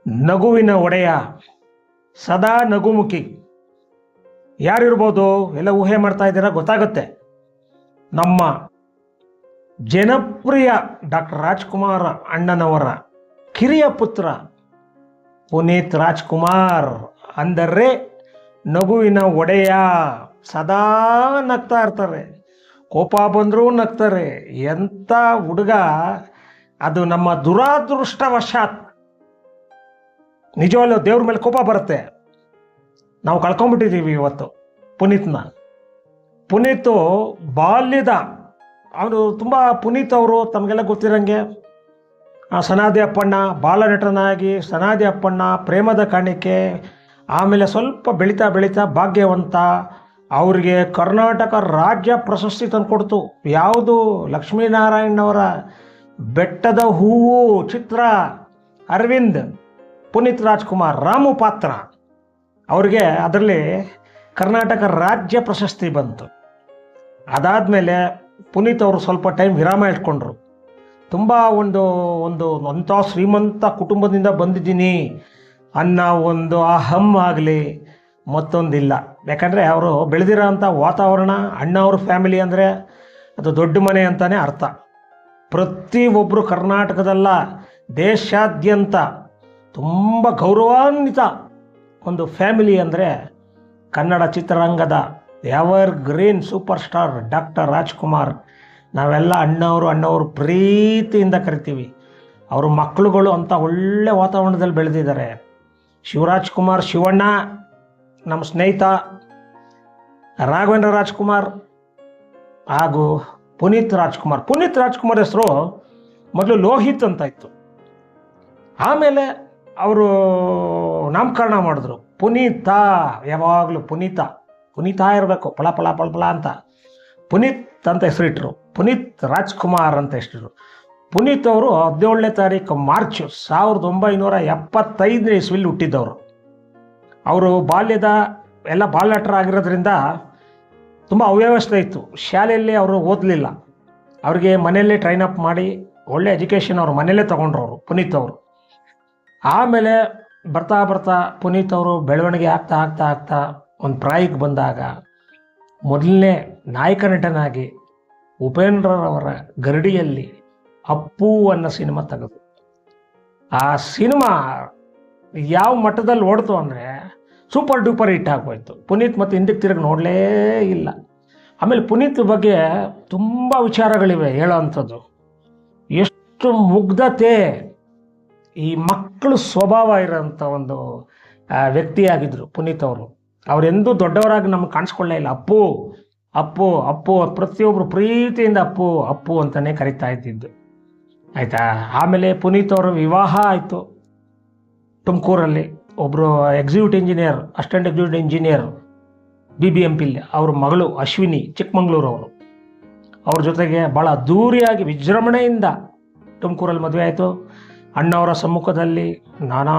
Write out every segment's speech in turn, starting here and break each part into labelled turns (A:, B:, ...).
A: ನಗುವಿನ ಒಡೆಯ, ಸದಾ ನಗುಮುಖಿ ಯಾರಿರ್ಬೋದು ಎಲ್ಲ ಊಹೆ ಮಾಡ್ತಾ ಇದ್ದೀರಾ? ಗೊತ್ತಾಗುತ್ತೆ. ನಮ್ಮ ಜನಪ್ರಿಯ ಡಾಕ್ಟರ್ ರಾಜ್ಕುಮಾರ್ ಅಣ್ಣನವರ ಕಿರಿಯ ಪುತ್ರ ಪುನೀತ್ ರಾಜ್ಕುಮಾರ್ ಅಂದರೆ ನಗುವಿನ ಒಡೆಯ. ಸದಾ ನಗ್ತಾ ಇರ್ತಾರೆ, ಕೋಪ ಬಂದರೂ ನಗ್ತಾರೆ. ಎಂಥ ಹುಡುಗ ಅದು! ನಮ್ಮ ದುರಾದೃಷ್ಟವಶಾತ್ ನಿಜವಲ್ಲೂ ದೇವ್ರ ಮೇಲೆ ಕೋಪ ಬರುತ್ತೆ. ನಾವು ಕಳ್ಕೊಂಡ್ಬಿಟ್ಟಿದ್ದೀವಿ ಇವತ್ತು ಪುನೀತ್ನ. ಪುನೀತ್ ಬಾಲ್ಯದ ಅವರು ತುಂಬ ಪುನೀತ್ ಅವರು ತಮಗೆಲ್ಲ ಗೊತ್ತಿರಂಗೆ ಸನಾದಿ ಅಪ್ಪಣ್ಣ ಬಾಲನಟನಾಗಿ, ಸನಾದಿ ಅಪ್ಪಣ್ಣ, ಪ್ರೇಮದ ಕಾಣಿಕೆ, ಆಮೇಲೆ ಸ್ವಲ್ಪ ಬೆಳೀತಾ ಬೆಳೀತಾ ಭಾಗ್ಯವಂತ, ಅವರಿಗೆ ಕರ್ನಾಟಕ ರಾಜ್ಯ ಪ್ರಶಸ್ತಿ ತಂದುಕೊಡ್ತು. ಯಾವುದು? ಲಕ್ಷ್ಮೀನಾರಾಯಣವರ ಬೆಟ್ಟದ ಹೂವು ಚಿತ್ರ. ಅರವಿಂದ್, ಪುನೀತ್ ರಾಜ್ಕುಮಾರ್, ರಾಮು ಪಾತ್ರ ಅವ್ರಿಗೆ ಅದರಲ್ಲಿ ಕರ್ನಾಟಕ ರಾಜ್ಯ ಪ್ರಶಸ್ತಿ ಬಂತು. ಅದಾದಮೇಲೆ ಪುನೀತ್ ಅವರು ಸ್ವಲ್ಪ ಟೈಮ್ ವಿರಾಮ ಇಟ್ಕೊಂಡ್ರು. ತುಂಬ ಒಂದು ಒಂದು ಅಂಥ ಶ್ರೀಮಂತ ಕುಟುಂಬದಿಂದ ಬಂದಿದ್ದೀನಿ ಅನ್ನೋ ಒಂದು ಅಹಂ ಆಗಲಿ ಮತ್ತೊಂದಿಲ್ಲ. ಯಾಕಂದರೆ ಅವರು ಬೆಳೆದಿರೋ ಅಂಥ ವಾತಾವರಣ, ಅಣ್ಣ ಅವ್ರ ಫ್ಯಾಮಿಲಿ ಅಂದರೆ ಅದು ದೊಡ್ಡ ಮನೆ ಅಂತಲೇ ಅರ್ಥ. ಪ್ರತಿಯೊಬ್ಬರು ಕರ್ನಾಟಕದಲ್ಲ, ದೇಶಾದ್ಯಂತ ತುಂಬ ಗೌರವಾನ್ವಿತ ಒಂದು ಫ್ಯಾಮಿಲಿ ಅಂದರೆ ಕನ್ನಡ ಚಿತ್ರರಂಗದ ever green super star doctor Rajkumar. ನಾವೆಲ್ಲ ಅಣ್ಣವರು ಪ್ರೀತಿಯಿಂದ ಕರಿತೀವಿ. ಅವರು ಮಕ್ಕಳುಗಳು ಅಂಥ ಒಳ್ಳೆ ವಾತಾವರಣದಲ್ಲಿ ಬೆಳೆದಿದ್ದಾರೆ. ಶಿವರಾಜ್ ಕುಮಾರ್, ಶಿವಣ್ಣ ನಮ್ಮ ಸ್ನೇಹಿತ, ರಾಘವೇಂದ್ರ ರಾಜ್ಕುಮಾರ್ ಹಾಗೂ ಪುನೀತ್ ರಾಜ್ಕುಮಾರ್. ಪುನೀತ್ ರಾಜ್ಕುಮಾರ್ ಹೆಸರು ಮೊದಲು ಲೋಹಿತ್ ಅಂತ ಇತ್ತು. ಆಮೇಲೆ ಅವರು ನಾಮಕರಣ ಮಾಡಿದ್ರು ಪುನೀತ. ಯಾವಾಗಲೂ ಪುನೀತ ಇರಬೇಕು, ಫಳ ಫಳ ಫಳ ಫಳ ಅಂತ. ಪುನೀತ್ ಅಂತ ಹೆಸರಿಟ್ರು, ಪುನೀತ್ ರಾಜ್ಕುಮಾರ್ ಅಂತ ಹೆಸರು. ಪುನೀತ್ ಅವರು 17ನೇ ತಾರೀಕು ಮಾರ್ಚ್ 1975ನೇ ಇಸ್ವಿಲಿ ಹುಟ್ಟಿದ್ದವರು. ಅವರು ಬಾಲ್ಯದ ಎಲ್ಲ ಬಾಲನಟರಾಗಿರೋದ್ರಿಂದ ತುಂಬ ಅವ್ಯವಸ್ಥೆ ಇತ್ತು. ಶಾಲೆಯಲ್ಲಿ ಅವರು ಓದಲಿಲ್ಲ. ಅವ್ರಿಗೆ ಮನೆಯಲ್ಲೇ ಟ್ರೈನ್ ಅಪ್ ಮಾಡಿ ಒಳ್ಳೆ ಎಜುಕೇಷನ್ ಅವರು ಮನೆಯಲ್ಲೇ ತೊಗೊಂಡ್ರು ಅವರು ಪುನೀತ್ ಅವರು. ಆಮೇಲೆ ಬರ್ತಾ ಬರ್ತಾ ಪುನೀತ್ ಅವರು ಬೆಳವಣಿಗೆ ಆಗ್ತಾ ಒಂದು ಪ್ರಾಯಕ್ಕೆ ಬಂದಾಗ ಮೊದಲನೇ ನಾಯಕ ನಟನಾಗಿ ಉಪೇಂದ್ರರವರ ಗರಡಿಯಲ್ಲಿ ಅಪ್ಪು ಅನ್ನೋ ಸಿನಿಮಾ ತೆಗೆದು, ಆ ಸಿನಿಮಾ ಯಾವ ಮಟ್ಟದಲ್ಲಿ ಓಡ್ತು ಅಂದರೆ ಸೂಪರ್ ಡೂಪರ್ ಹಿಟ್ ಆಗೋಯ್ತು. ಪುನೀತ್ ಮತ್ತು ಹಿಂದಕ್ಕೆ ತಿರುಗಿ ನೋಡಲೇ ಇಲ್ಲ. ಆಮೇಲೆ ಪುನೀತ್ ಬಗ್ಗೆ ತುಂಬ ವಿಚಾರಗಳಿವೆ ಹೇಳೋ ಅಂಥದ್ದು. ಎಷ್ಟು ಮುಗ್ಧತೆ, ಈ ಮಕ್ಕಳು ಸ್ವಭಾವ ಇರೋಂಥ ಒಂದು ವ್ಯಕ್ತಿಯಾಗಿದ್ದರು ಪುನೀತ್ ಅವರು. ಅವರೆಂದೂ ದೊಡ್ಡವರಾಗಿ ನಮ್ಗೆ ಕಾಣಿಸ್ಕೊಳ್ಳೇ ಇಲ್ಲ. ಅಪ್ಪು ಅಪ್ಪು ಅಪ್ಪು, ಪ್ರತಿಯೊಬ್ಬರು ಪ್ರೀತಿಯಿಂದ ಅಪ್ಪು ಅಪ್ಪು ಅಂತಲೇ ಕರಿತಾ ಇದ್ದಿದ್ದು, ಆಯಿತಾ. ಆಮೇಲೆ ಪುನೀತ್ ಅವರ ವಿವಾಹ ಆಯಿತು ತುಮಕೂರಲ್ಲಿ. ಒಬ್ಬರು ಅಸಿಸ್ಟೆಂಟ್ ಎಕ್ಸಿಕ್ಯೂಟಿವ್ ಇಂಜಿನಿಯರ್ BBMPಲಿ ಅವ್ರ ಮಗಳು ಅಶ್ವಿನಿ, ಚಿಕ್ಕಮಂಗ್ಳೂರು ಅವರು. ಅವ್ರ ಜೊತೆಗೆ ಭಾಳ ಅದ್ಧೂರಿಯಾಗಿ ವಿಜೃಂಭಣೆಯಿಂದ ತುಮಕೂರಲ್ಲಿ ಮದುವೆ ಆಯಿತು. ಅಣ್ಣವರ ಸಮ್ಮುಖದಲ್ಲಿ ನಾನಾ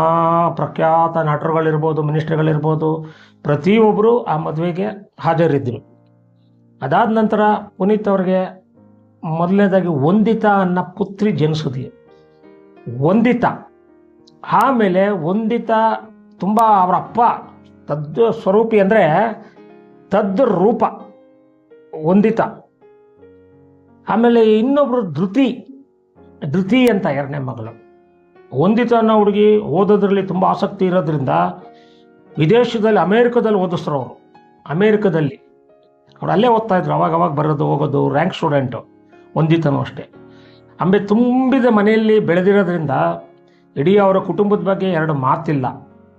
A: ಪ್ರಖ್ಯಾತ ನಟರುಗಳಿರ್ಬೋದು, ಮಿನಿಸ್ಟ್ರಿಗಳಿರ್ಬೋದು, ಪ್ರತಿಯೊಬ್ಬರು ಆ ಮದುವೆಗೆ ಹಾಜರಿದ್ದರು. ಅದಾದ ನಂತರ ಪುನೀತ್ ಅವ್ರಿಗೆ ಮೊದಲನೇದಾಗಿ ವಂದಿತಾ ಅನ್ನೋ ಪುತ್ರಿ ಜನಿಸಿದ್ವಿ. ವಂದಿತಾ. ಆಮೇಲೆ ವಂದಿತಾ ತುಂಬ ಅವರ ಅಪ್ಪ ತದ್ದು ಸ್ವರೂಪಿ, ಅಂದರೆ ತದ್ದು ರೂಪ ವಂದಿತಾ. ಆಮೇಲೆ ಇನ್ನೊಬ್ಬರು ಧೃತಿ ಅಂತ ಎರಡನೇ ಮಗಳು. ವಂದಿತಾ ಅನ್ನೋ ಹುಡುಗಿ ಓದೋದ್ರಲ್ಲಿ ತುಂಬ ಆಸಕ್ತಿ ಇರೋದ್ರಿಂದ ವಿದೇಶದಲ್ಲಿ ಅಮೇರಿಕದಲ್ಲಿ ಓದಿಸ್ರು ಅವರು. ಅಮೇರಿಕದಲ್ಲಿ ಅವ್ರು ಅಲ್ಲೇ ಓದ್ತಾಯಿದ್ರು, ಅವಾಗ ಬರೋದು ಹೋಗೋದು, ರ್ಯಾಂಕ್ ಸ್ಟೂಡೆಂಟು. ವಂದಿತನೂ ಅಷ್ಟೇ. ಆಮೇಲೆ ತುಂಬಿದ ಮನೆಯಲ್ಲಿ ಬೆಳೆದಿರೋದ್ರಿಂದ ಇಡೀ ಅವರ ಕುಟುಂಬದ ಬಗ್ಗೆ ಎರಡು ಮಾತಿಲ್ಲ.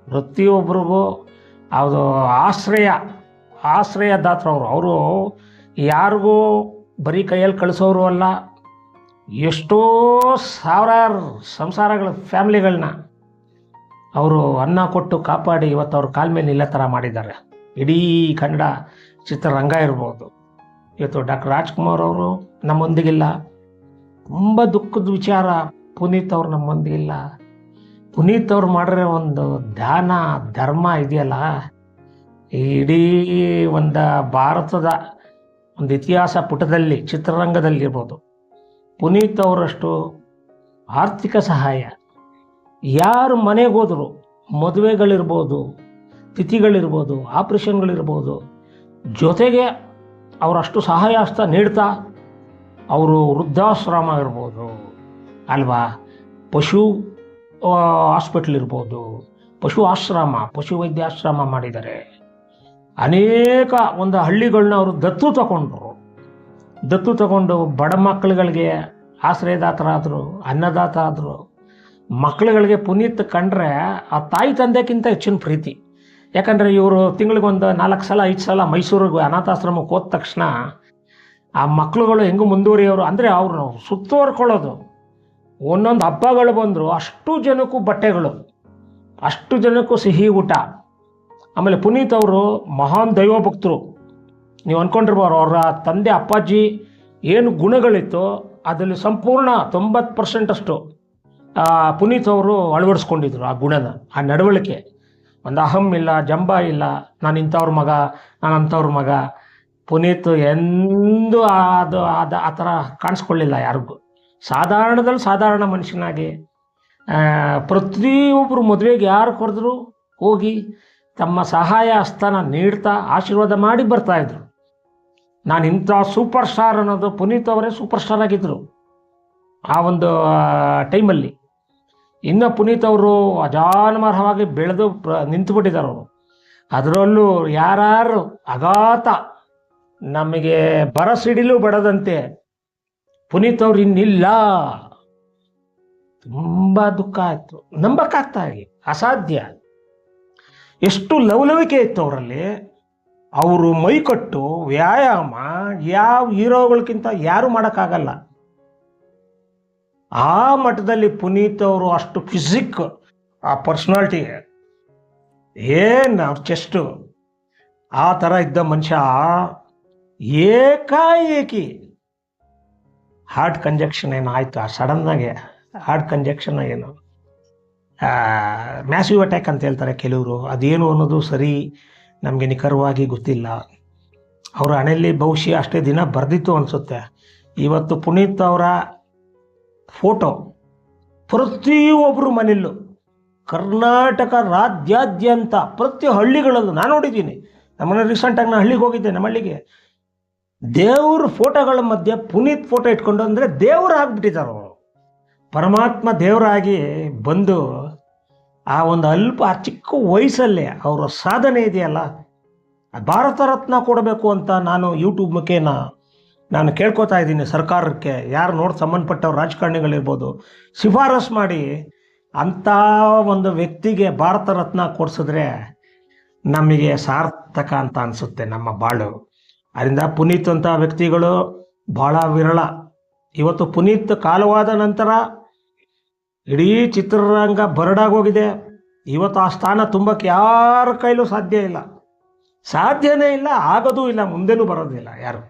A: ಪ್ರತಿಯೊಬ್ಬರಿಗೂ ಅದು ಆಶ್ರಯದಾತರು ಅವರು ಯಾರಿಗೂ ಬರೀ ಕೈಯಲ್ಲಿ ಕಳಿಸೋರು ಅಲ್ಲ. ಎಷ್ಟೋ ಸಾವಿರಾರು ಸಂಸಾರಗಳ ಫ್ಯಾಮ್ಲಿಗಳನ್ನ ಅವರು ಅನ್ನ ಕೊಟ್ಟು ಕಾಪಾಡಿ ಇವತ್ತು ಅವ್ರ ಕಾಲ ಮೇಲೆ ನಿಲ್ಲೋ ಥರ ಮಾಡಿದ್ದಾರೆ. ಇಡೀ ಕನ್ನಡ ಚಿತ್ರರಂಗ ಇರ್ಬೋದು. ಇವತ್ತು ಡಾಕ್ಟರ್ ರಾಜ್ಕುಮಾರ್ ಅವರು ನಮ್ಮೊಂದಿಗಿಲ್ಲ. ತುಂಬ ದುಃಖದ ವಿಚಾರ, ಪುನೀತ್ ಅವರು ನಮ್ಮೊಂದಿಗಿಲ್ಲ. ಪುನೀತ್ ಅವ್ರು ಮಾಡಿರೋ ಒಂದು ದಾನ ಧರ್ಮ ಇದೆಯಲ್ಲ, ಇಡೀ ಒಂದು ಭಾರತದ ಒಂದು ಇತಿಹಾಸ ಪುಟದಲ್ಲಿ ಚಿತ್ರರಂಗದಲ್ಲಿರ್ಬೋದು ಪುನೀತ್ ಅವರಷ್ಟು ಆರ್ಥಿಕ ಸಹಾಯ ಯಾರು ಮನೆಗೆ ಹೋದ್ರು, ಮದುವೆಗಳಿರ್ಬೋದು, ತಿಥಿಗಳಿರ್ಬೋದು, ಆಪ್ರೇಷನ್ಗಳಿರ್ಬೋದು, ಜೊತೆಗೆ ಅವರಷ್ಟು ಸಹಾಯ ಹಸ್ತ ನೀಡ್ತಾ ಅವರು ವೃದ್ಧಾಶ್ರಮ ಇರ್ಬೋದು ಅಲ್ವಾ, ಪಶು ಹಾಸ್ಪಿಟ್ಲ್ ಇರ್ಬೋದು, ಪಶು ಆಶ್ರಮ, ಪಶು ವೈದ್ಯಾಶ್ರಮ ಮಾಡಿದ್ದಾರೆ. ಅನೇಕ ಒಂದು ಹಳ್ಳಿಗಳನ್ನ ಅವರು ದತ್ತು ತಗೊಂಡು ಬಡ ಮಕ್ಕಳುಗಳಿಗೆ ಆಶ್ರಯದಾತರಾದರು, ಅನ್ನದಾತ ಆದರು. ಮಕ್ಕಳುಗಳಿಗೆ ಪುನೀತ್ ಕಂಡ್ರೆ ಆ ತಾಯಿ ತಂದೆಗಿಂತ ಹೆಚ್ಚಿನ ಪ್ರೀತಿ. ಯಾಕಂದರೆ ಇವರು ತಿಂಗಳಿಗೊಂದು 4 ಸಲ 5 ಸಲ ಮೈಸೂರಿಗೆ ಅನಾಥಾಶ್ರಮಕ್ಕೆ ಹೋದ ತಕ್ಷಣ ಆ ಮಕ್ಕಳುಗಳು ಹೆಂಗೆ ಮುಂದುವರಿಯೋರು ಅಂದರೆ ಅವ್ರು ಸುತ್ತುವರ್ಕೊಳ್ಳೋದು. ಒಂದೊಂದು ಹಬ್ಬಗಳು ಬಂದರು ಅಷ್ಟು ಜನಕ್ಕೂ ಬಟ್ಟೆಗಳು, ಅಷ್ಟು ಜನಕ್ಕೂ ಸಿಹಿ ಊಟ. ಆಮೇಲೆ ಪುನೀತ್ ಅವರು ಮಹಾನ್ ದೈವಭಕ್ತರು. ನೀವು ಅಂದ್ಕೊಂಡಿರ್ಬೋದು ಅವರ ತಂದೆ ಅಪ್ಪಾಜಿ ಏನು ಗುಣಗಳಿತ್ತು ಅದರಲ್ಲಿ ಸಂಪೂರ್ಣ 90% ಅಷ್ಟು ಪುನೀತ್ ಅವರು ಅಳವಡಿಸ್ಕೊಂಡಿದ್ರು. ಆ ಗುಣನ, ಆ ನಡವಳಿಕೆ, ಒಂದು ಅಹಂ ಇಲ್ಲ, ಜಂಬ ಇಲ್ಲ, ನಾನು ಇಂಥವ್ರ ಮಗ, ನಾನು ಅಂಥವ್ರ ಮಗ. ಪುನೀತ್ ಎಂದೂ ಆ ಥರ ಕಾಣಿಸ್ಕೊಳ್ಳಿಲ್ಲ ಯಾರಿಗೂ. ಸಾಧಾರಣದಲ್ಲಿ ಸಾಧಾರಣ ಮನುಷ್ಯನಾಗಿ ಪ್ರತಿಯೊಬ್ಬರು ಮದುವೆಗೆ ಯಾರು ಕರೆದ್ರು ಹೋಗಿ ತಮ್ಮ ಸಹಾಯ ಹಸ್ತನ ನೀಡ್ತಾ ಆಶೀರ್ವಾದ ಮಾಡಿ ಬರ್ತಾಯಿದ್ರು. ನಾನು ಇಂಥ ಸೂಪರ್ ಸ್ಟಾರ್ ಅನ್ನೋದು ಪುನೀತ್ ಅವರೇ ಸೂಪರ್ ಸ್ಟಾರ್ ಆಗಿದ್ದರು ಆ ಒಂದು ಟೈಮಲ್ಲಿ. ಇನ್ನು ಪುನೀತ್ ಅವರು ಅಜಾನುಮಾರವಾಗಿ ಬೆಳೆದು ನಿಂತುಬಿಟ್ಟಿದ್ದಾರೆ ಅವರು. ಅದರಲ್ಲೂ ಯಾರು ಅಗಾತ ನಮಗೆ ಬರಸಿಡಿಲು ಬಡದಂತೆ ಪುನೀತ್ ಅವ್ರು ಇನ್ನಿಲ್ಲ. ತುಂಬ ದುಃಖ ಆಯಿತು, ನಂಬಕ್ಕಾಗ್ತಾಗಿ ಅಸಾಧ್ಯ. ಎಷ್ಟು ಲವಲವಿಕೆ ಇತ್ತು ಅವರಲ್ಲಿ. ಅವರು ಮೈಕಟ್ಟು ವ್ಯಾಯಾಮ ಯಾವ ಹೀರೋಗಳಿಗಿಂತ ಯಾರು ಮಾಡೋಕ್ಕಾಗಲ್ಲ. ಆ ಮಟ್ಟದಲ್ಲಿ ಪುನೀತ್ ಅವರು ಅಷ್ಟು ಫಿಸಿಕ್, ಆ ಪರ್ಸ್ನಾಲಿಟಿ, ಏನು ಅವ್ರ ಚೆಸ್ಟು, ಆ ಥರ ಇದ್ದ ಮನುಷ್ಯ ಏಕಾಏಕಿ ಹಾರ್ಟ್ ಕಂಜಕ್ಷನ್ ಏನು ಆಯಿತು. ಸಡನ್ನಾಗೆ ಹಾರ್ಟ್ ಕಂಜಕ್ಷನ್ ಏನು ಮ್ಯಾಸಿವ್ ಅಟ್ಯಾಕ್ ಅಂತ ಹೇಳ್ತಾರೆ ಕೆಲವರು. ಅದೇನು ಅನ್ನೋದು ಸರಿ ನಮಗೆ ನಿಖರವಾಗಿ ಗೊತ್ತಿಲ್ಲ. ಅವರ ಹಣೆಯಲ್ಲಿ ಬಹುಶಃ ಅಷ್ಟೇ ದಿನ ಬರೆದಿತ್ತು ಅನಿಸುತ್ತೆ. ಇವತ್ತು ಪುನೀತ್ ಅವರ ಫೋಟೋ ಪ್ರತಿಯೊಬ್ಬರು ಮನೆಯಲ್ಲೂ, ಕರ್ನಾಟಕ ರಾಜ್ಯಾದ್ಯಂತ ಪ್ರತಿ ಹಳ್ಳಿಗಳಲ್ಲೂ ನಾನು ನೋಡಿದ್ದೀನಿ. ನಮ್ಮನೆ ರೀಸೆಂಟಾಗಿ ನಾನು ಹಳ್ಳಿಗೆ ಹೋಗಿದ್ದೆ. ನಮ್ಮ ಹಳ್ಳಿಗೆ ದೇವ್ರ ಫೋಟೋಗಳ ಮಧ್ಯೆ ಪುನೀತ್ ಫೋಟೋ ಇಟ್ಕೊಂಡು, ಅಂದರೆ ದೇವರು ಆಗಿಬಿಟ್ಟಿದ್ದಾರೆ ಅವರು. ಪರಮಾತ್ಮ ದೇವರಾಗಿ ಬಂದು ಆ ಒಂದು ಆ ಚಿಕ್ಕ ವಯಸ್ಸಲ್ಲೇ ಅವರ ಸಾಧನೆ ಇದೆಯಲ್ಲ, ಭಾರತ ರತ್ನ ಕೊಡಬೇಕು ಅಂತ ನಾನು ಯೂಟ್ಯೂಬ್ ಮುಖೇನ ನಾನು ಕೇಳ್ಕೊತಾ ಇದ್ದೀನಿ ಸರ್ಕಾರಕ್ಕೆ. ಯಾರು ನೋಡಿ ಸಂಬಂಧಪಟ್ಟವ್ರು ರಾಜಕಾರಣಿಗಳಿರ್ಬೋದು, ಶಿಫಾರಸು ಮಾಡಿ ಅಂಥ ಒಂದು ವ್ಯಕ್ತಿಗೆ ಭಾರತ ರತ್ನ ಕೊಡಿಸಿದ್ರೆ ನಮಗೆ ಸಾರ್ಥಕ ಅಂತ ಅನಿಸುತ್ತೆ ನಮ್ಮ ಬಾಳು. ಅದರಿಂದ ಪುನೀತ್ ಅಂತ ವ್ಯಕ್ತಿಗಳು ಭಾಳ ವಿರಳ. ಇವತ್ತು ಪುನೀತ್ ಕಾಲವಾದ ನಂತರ ಇಡೀ ಚಿತ್ರರಂಗ ಬರಡಾಗೋಗಿದೆ. ಇವತ್ತು ಆ ಸ್ಥಾನ ತುಂಬಕ್ಕೆ ಯಾರ ಕೈಲೂ ಸಾಧ್ಯನೇ ಇಲ್ಲ, ಆಗೋದೂ ಇಲ್ಲ, ಮುಂದೆನೂ ಬರೋದಿಲ್ಲ ಯಾರು.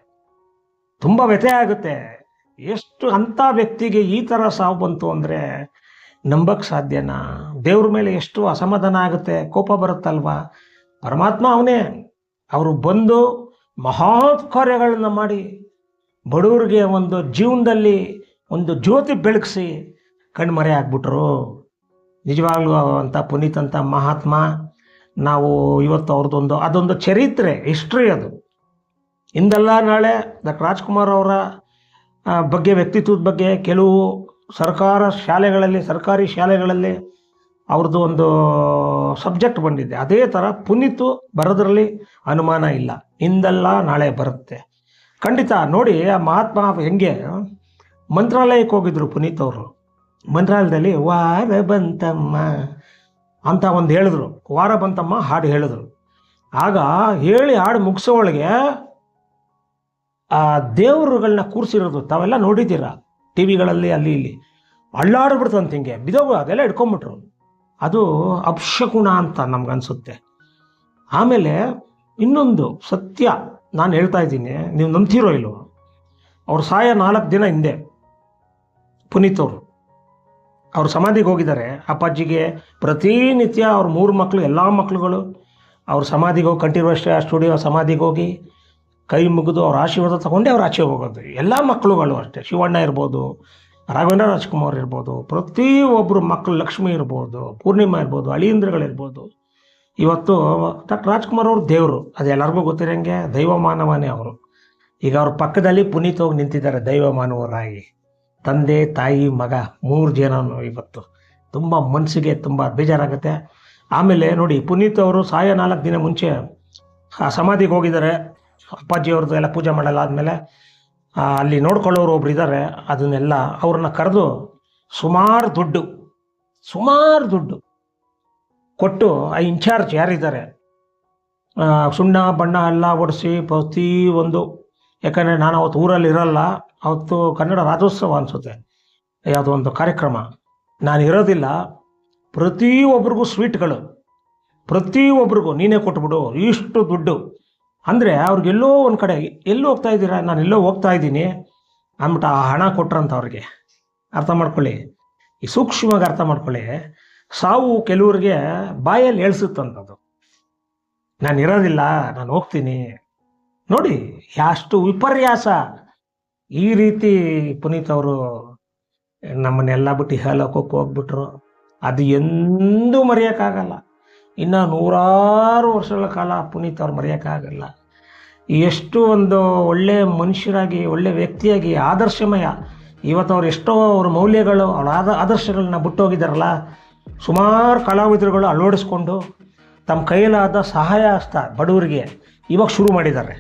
A: ತುಂಬ ವ್ಯಥೆ ಆಗುತ್ತೆ. ಎಷ್ಟು ಅಂಥ ವ್ಯಕ್ತಿಗೆ ಈ ಥರ ಸಾವು ಬಂತು ಅಂದರೆ ನಂಬಕ್ಕೆ ಸಾಧ್ಯನಾ? ದೇವ್ರ ಮೇಲೆ ಎಷ್ಟು ಅಸಮಾಧಾನ ಆಗುತ್ತೆ, ಕೋಪ ಬರುತ್ತಲ್ವ. ಪರಮಾತ್ಮ ಅವನೇ. ಅವರು ಬಂದು ಮಹತ್ ಕಾರ್ಯಗಳನ್ನ ಮಾಡಿ ಬಡವರಿಗೆ ಒಂದು ಜೀವನದಲ್ಲಿ ಒಂದು ಜ್ಯೋತಿ ಬೆಳಗಿಸಿ ಕಣ್ಮರೆ ಆಗ್ಬಿಟ್ರು. ನಿಜವಾಗ್ಲೂ ಅಂತ ಪುನೀತ್ ಅಂತ ಮಹಾತ್ಮ ನಾವು ಇವತ್ತು ಅದೊಂದು ಚರಿತ್ರೆ, ಹಿಸ್ಟ್ರಿ. ಅದು ಇಂದಲ್ಲ ನಾಳೆ ಡಾಕ್ಟರ್ ರಾಜ್ಕುಮಾರ್ ಅವರ ಬಗ್ಗೆ, ವ್ಯಕ್ತಿತ್ವದ ಬಗ್ಗೆ ಕೆಲವು ಸರ್ಕಾರಿ ಶಾಲೆಗಳಲ್ಲಿ ಅವ್ರದ್ದು ಒಂದು ಸಬ್ಜೆಕ್ಟ್ ಬಂದಿದೆ. ಅದೇ ಥರ ಪುನೀತ್ ಬರೋದ್ರಲ್ಲಿ ಅನುಮಾನ ಇಲ್ಲ. ಇಂದಲ್ಲ ನಾಳೆ ಬರುತ್ತೆ ಖಂಡಿತ. ನೋಡಿ ಆ ಮಹಾತ್ಮ ಹೆಂಗೆ ಮಂತ್ರಾಲಯಕ್ಕೆ ಹೋಗಿದ್ರು ಪುನೀತ್ ಅವರು. ಮಂತ್ರಾಲಯದಲ್ಲಿ ವಾರ ಬಂತಮ್ಮ ಅಂತ ಒಂದು ಹೇಳಿದ್ರು, ವಾರ ಬಂತಮ್ಮ ಹಾಡು ಹೇಳಿದ್ರು. ಆಗ ಹೇಳಿ ಹಾಡು ಮುಗಿಸೋ ಒಳಗೆ ಆ ದೇವರುಗಳನ್ನ ಕೂರಿಸಿರೋದು ತಾವೆಲ್ಲ ನೋಡಿದ್ದೀರ ಟಿ ವಿಗಳಲ್ಲಿ, ಅಲ್ಲಿ ಇಲ್ಲಿ ಅಳ್ಳಾಡ್ಬಿಡ್ತಂತ, ಹಿಂಗೆ ಬಿದೋಗ ಅದೆಲ್ಲ ಇಟ್ಕೊಂಡ್ಬಿಟ್ರು. ಅದು ಅಪಶಕುನ ಅಂತ ನಮ್ಗನ್ಸುತ್ತೆ. ಆಮೇಲೆ ಇನ್ನೊಂದು ಸತ್ಯ ನಾನು ಹೇಳ್ತಾ ಇದ್ದೀನಿ, ನೀವು ನಂಬ್ತಿರೋ ಇಲ್ವೋ, ಅವ್ರು ಸಾಯ 4 ದಿನ ಹಿಂದೆ ಪುನೀತ್ ಅವ್ರು ಸಮಾಧಿಗೆ ಹೋಗಿದ್ದಾರೆ. ಅಪ್ಪಾಜಿಗೆ ಪ್ರತಿನಿತ್ಯ ಅವ್ರ 3 ಮಕ್ಕಳು, ಎಲ್ಲ ಮಕ್ಕಳುಗಳು ಅವ್ರ ಸಮಾಧಿಗೆ ಹೋಗಿ, ಕಂಠೀರವ ಸ್ಟುಡಿಯೋ ಸಮಾಧಿಗೆ ಹೋಗಿ ಕೈ ಮುಗಿದು ಅವ್ರ ಆಶೀರ್ವಾದ ತಗೊಂಡೆ ಅವ್ರು ಆಚೆ ಹೋಗೋದು. ಎಲ್ಲ ಮಕ್ಕಳುಗಳು ಅಷ್ಟೇ, ಶಿವಣ್ಣ ಇರ್ಬೋದು, ರಾಘವೇಂದ್ರ ರಾಜ್ಕುಮಾರ್ ಇರ್ಬೋದು, ಪ್ರತಿಯೊಬ್ಬರು ಮಕ್ಕಳು ಲಕ್ಷ್ಮಿ ಇರ್ಬೋದು, ಪೂರ್ಣಿಮಾ ಇರ್ಬೋದು, ಅಳಿಯಂದ್ರಗಳಿರ್ಬೋದು. ಇವತ್ತು ಡಾಕ್ಟರ್ ರಾಜ್ಕುಮಾರ್ ಅವರು ದೇವರು, ಅದು ಎಲ್ಲರಿಗೂ ಗೊತ್ತಿರೋಂಗೆ ದೈವ ಮಾನವನೇ ಅವರು. ಈಗ ಅವ್ರ ಪಕ್ಕದಲ್ಲಿ ಪುನೀತ್ ಹೋಗಿ ನಿಂತಿದ್ದಾರೆ ದೈವ ಮಾನವರಾಗಿ. ತಂದೆ ತಾಯಿ ಮಗ 3 ಜನನು ಇವತ್ತು ತುಂಬ ಮನಸ್ಸಿಗೆ ತುಂಬ ಬೇಜಾರಾಗುತ್ತೆ. ಆಮೇಲೆ ನೋಡಿ, ಪುನೀತ್ ಅವರು ಸಾಯೋ 4 ದಿನ ಮುಂಚೆ ಸಮಾಧಿಗೆ ಹೋಗಿದ್ದಾರೆ. ಅಪ್ಪಾಜಿಯವ್ರದ್ದು ಎಲ್ಲ ಪೂಜೆ ಮಾಡಲ್ಲ ಆದಮೇಲೆ ಅಲ್ಲಿ ನೋಡ್ಕೊಳ್ಳೋರು ಒಬ್ರು ಇದ್ದಾರೆ. ಅದನ್ನೆಲ್ಲ ಅವ್ರನ್ನ ಕರೆದು ಸುಮಾರು ದುಡ್ಡು ಕೊಟ್ಟು ಆ ಇನ್ಚಾರ್ಜ್ ಯಾರಿದ್ದಾರೆ ಸುಣ್ಣ ಬಣ್ಣ ಎಲ್ಲ ಹೊಡಿಸಿ ಪ್ರತಿಯೊಂದು, ಯಾಕಂದರೆ ನಾನು ಅವತ್ತು ಊರಲ್ಲಿ ಇರಲ್ಲ, ಅವತ್ತು ಕನ್ನಡ ರಾಜ್ಯೋತ್ಸವ ಅನಿಸುತ್ತೆ, ಯಾವುದೋ ಒಂದು ಕಾರ್ಯಕ್ರಮ, ನಾನು ಇರೋದಿಲ್ಲ. ಪ್ರತಿಯೊಬ್ಬರಿಗೂ ಸ್ವೀಟ್ಗಳು, ಪ್ರತಿಯೊಬ್ಬರಿಗೂ ನೀನೇ ಕೊಟ್ಬಿಡು ಇಷ್ಟು ದುಡ್ಡು ಅಂದರೆ ಅವ್ರಿಗೆಲ್ಲೋ ಒಂದು ಕಡೆ ಎಲ್ಲೋ ಹೋಗ್ತಾ ಇದ್ದೀರಾ, ನಾನು ಎಲ್ಲೋ ಹೋಗ್ತಾ ಇದ್ದೀನಿ ಅಂದ್ಬಿಟ್ಟು ಆ ಹಣ ಕೊಟ್ರಂತ ಅವ್ರಿಗೆ. ಅರ್ಥ ಮಾಡ್ಕೊಳ್ಳಿ, ಈ ಸೂಕ್ಷ್ಮವಾಗಿ ಅರ್ಥ ಮಾಡ್ಕೊಳ್ಳಿ. ಸಾವು ಕೆಲವ್ರಿಗೆ ಬಾಯಲ್ಲಿ ಹೇಳ್ಸುತ್ತಂಥದ್ದು, ನಾನು ಇರೋದಿಲ್ಲ, ನಾನು ಹೋಗ್ತೀನಿ. ನೋಡಿ ಎಷ್ಟು ವಿಪರ್ಯಾಸ. ಈ ರೀತಿ ಪುನೀತ್ ಅವರು ನಮ್ಮನ್ನೆಲ್ಲ ಬಿಟ್ಟು ಹೇಳೋಕೋಕೆ ಹೋಗ್ಬಿಟ್ರು. ಅದು ಎಂದೂ ಮರೆಯೋಕ್ಕಾಗಲ್ಲ. ಇನ್ನು 100 ವರ್ಷಗಳ ಕಾಲ ಪುನೀತ್ ಅವ್ರು ಮರೆಯೋಕ್ಕಾಗಲ್ಲ. ಎಷ್ಟು ಒಂದು ಒಳ್ಳೆ ಮನುಷ್ಯರಾಗಿ, ಒಳ್ಳೆ ವ್ಯಕ್ತಿಯಾಗಿ, ಆದರ್ಶಮಯ. ಇವತ್ತು ಅವ್ರು ಎಷ್ಟೋ ಅವ್ರ ಮೌಲ್ಯಗಳು, ಅವ್ರ ಆದರ್ಶಗಳನ್ನ ಬಿಟ್ಟೋಗಿದ್ದಾರಲ್ಲ. ಸುಮಾರು ಕಲಾವಿದರುಗಳು ಅಳವಡಿಸ್ಕೊಂಡು ತಮ್ಮ ಕೈಲಾದ ಸಹಾಯ ಹಸ್ತ ಬಡವರಿಗೆ ಇವಾಗ ಶುರು ಮಾಡಿದ್ದಾರೆ.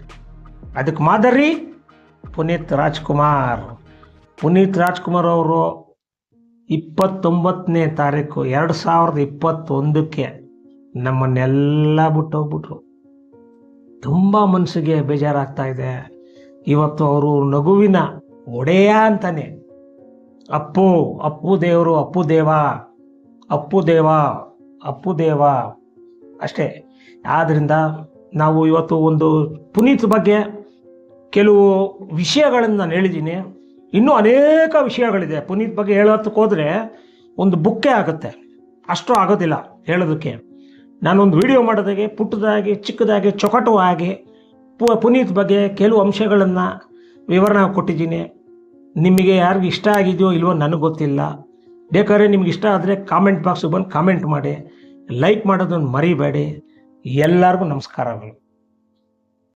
A: ಅದಕ್ಕೆ ಮಾದರಿ ಪುನೀತ್ ರಾಜ್ಕುಮಾರ್ ಅವರು 29ನೇ ತಾರೀಕು 2021ಕ್ಕೆ ನಮ್ಮನ್ನೆಲ್ಲ ಬಿಟ್ಟೋಗ್ಬಿಟ್ರು. ತುಂಬ ಮನಸ್ಸಿಗೆ ಬೇಜಾರಾಗ್ತಾ ಇದೆ. ಇವತ್ತು ಅವರು ನಗುವಿನ ಒಡೆಯ ಅಂತಾನೆ ಅಪ್ಪು ದೇವರು, ಅಪ್ಪು ದೇವ ಅಷ್ಟೇ. ಆದ್ದರಿಂದ ನಾವು ಇವತ್ತು ಒಂದು ಪುನೀತ್ ಬಗ್ಗೆ ಕೆಲವು ವಿಷಯಗಳನ್ನು ನಾನು ಹೇಳಿದ್ದೀನಿ. ಇನ್ನೂ ಅನೇಕ ವಿಷಯಗಳಿದೆ. ಪುನೀತ್ ಬಗ್ಗೆ ಹೇಳೋದಕ್ಕೆ ಹೋದರೆ ಒಂದು ಬುಕ್ಕೇ ಆಗುತ್ತೆ, ಅಷ್ಟು ಆಗೋದಿಲ್ಲ ಹೇಳೋದಕ್ಕೆ. ನಾನೊಂದು ವಿಡಿಯೋ ಮಾಡೋದಾಗೆ ಪುಟ್ಟದಾಗಿ, ಚಿಕ್ಕದಾಗಿ, ಚೊಕಟವಾಗಿ ಪುನೀತ್ ಬಗ್ಗೆ ಕೆಲವು ಅಂಶಗಳನ್ನು ವಿವರಣೆ ಕೊಟ್ಟಿದ್ದೀನಿ. ನಿಮಗೆ ಯಾರಿಗೂ ಇಷ್ಟ ಆಗಿದೆಯೋ ಇಲ್ವೋ ನನಗೆ ಗೊತ್ತಿಲ್ಲ. ಬೇಕಾದ್ರೆ ನಿಮ್ಗೆ ಇಷ್ಟ ಆದರೆ ಕಾಮೆಂಟ್ ಬಾಕ್ಸಿಗೆ ಬಂದು ಕಾಮೆಂಟ್ ಮಾಡಿ, ಲೈಕ್ ಮಾಡೋದನ್ನು ಮರಿಬೇಡಿ. ಎಲ್ಲರಿಗೂ ನಮಸ್ಕಾರಗಳು.